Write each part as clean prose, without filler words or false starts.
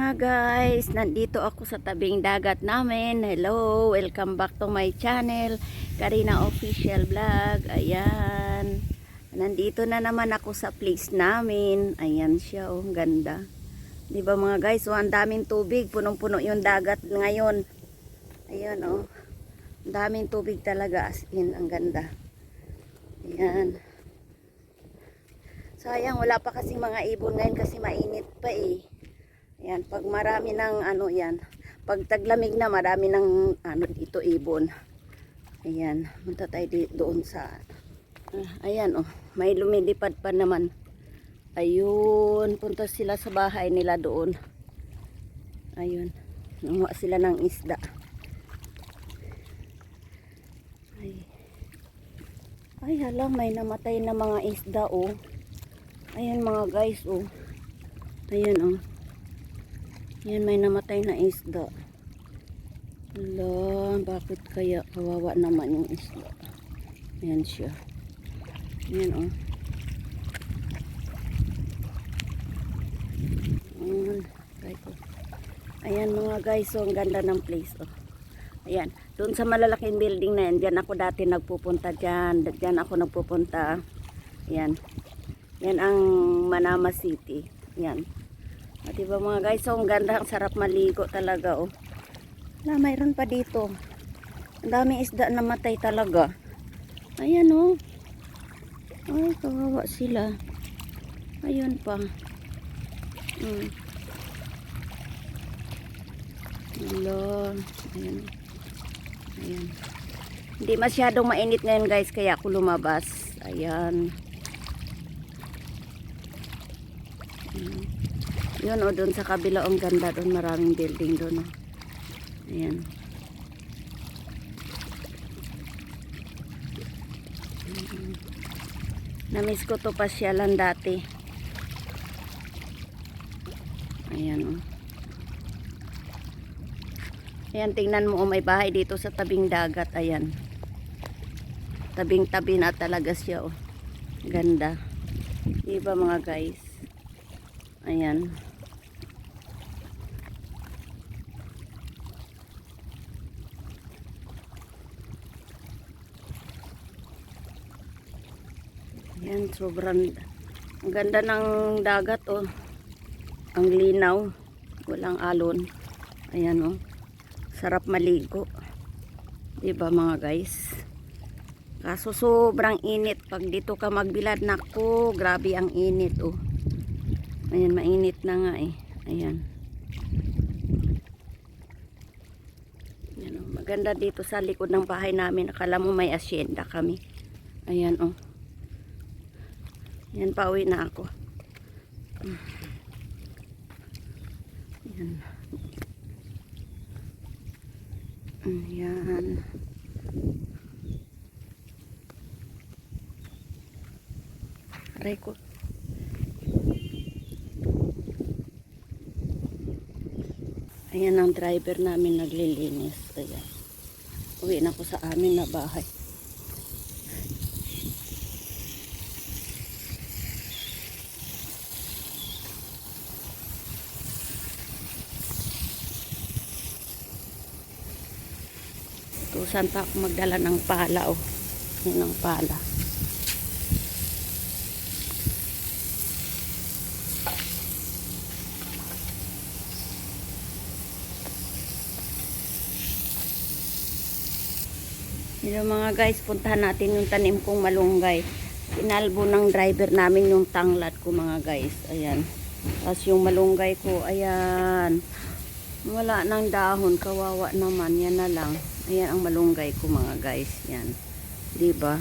Mga guys, nandito ako sa tabing dagat namin. Hello, welcome back to my channel, Karina Official Vlog. Ayan, nandito na naman ako sa place namin. Ayan siya, oh, ganda. Diba mga guys, oh, ang daming tubig, punong-puno yung dagat ngayon. Ayan, oh, ang daming tubig talaga, as in, ang ganda. Ayan. Sayang, wala pa kasing mga ibon ngayon kasi mainit pa eh. Yan, pag marami ng ano yan, pag taglamig na marami ng ano dito ibon. Ayan, punta tayo doon sa ayan oh, may lumilipad pa naman. Ayun, punta sila sa bahay nila doon. Ayun, nanguha sila ng isda. Ay hala, may namatay na mga isda oh. Ayan mga guys oh. Ayan oh. Yan, may namatay na isda. Hala, bakit kaya? Kawawa naman yung isda. Ayan siya. Ayan oh. Ayan mga guys, so ang ganda ng place oh. Ayan, doon sa malalaking building na yan, dyan ako dati nagpupunta dyan. Dyan ako nagpupunta. Ayan. Yan ang Manama City. Yan. At diba mga guys, so ang ganda, ang sarap maligo talaga oh. Na mayroon pa dito. Ang daming isda na matay talaga. Ayan oh. Ay, kawawa sila. Ayun pa. Hello. Ayan. Ayan. Hindi masyadong mainit ngayon guys, kaya ako lumabas. Ayan. Yun o, doon sa kabila ang ganda, doon maraming building doon o. Ayan. Namiss ko to pasyalan dati. Ayan o. Ayan, tingnan mo o, may bahay dito sa tabing dagat. Ayan. Tabing tabi na talaga siya o. Ganda. Diba mga guys? Ayan. Ayan, sobrang ang ganda ng dagat oh. Ang linaw, walang alon. Ayan oh. Sarap maligo. 'Di ba mga guys? Kaso sobrang init pag dito ka magbilad, nako, grabe ang init oh. Ayan, mainit na nga eh. Ayan. Ayan oh. Maganda dito sa likod ng bahay namin. Akala mo may asyenda kami. Ayan oh. Ayan, pauwi na ako. Ayan. Ayan. Aray ko. Ayan ang driver namin naglilinis. Ayan. Uwi na ako sa amin na bahay. Tusan pa ako magdala ng pala oh. Yan ang pala. Yung mga guys, puntahan natin yung tanim kong malunggay. Pinalbo ng driver namin yung tanglad ko mga guys. Ayan. Tapos yung malunggay ko, ayan. Wala nang dahon, kawawa naman. Yan na lang. Ayan ang malunggay ko mga guys. Yan. Diba?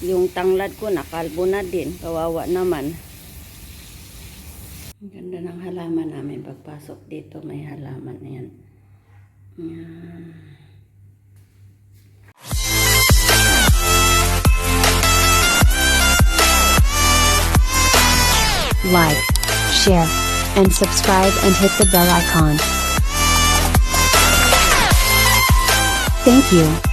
Yung tanglad ko, nakalbo na din. Kawawa naman. Ang ganda ng halaman namin. Pagpasok dito, may halaman. Ayan. Ayan. Like, share, and subscribe and hit the bell icon. Thank you.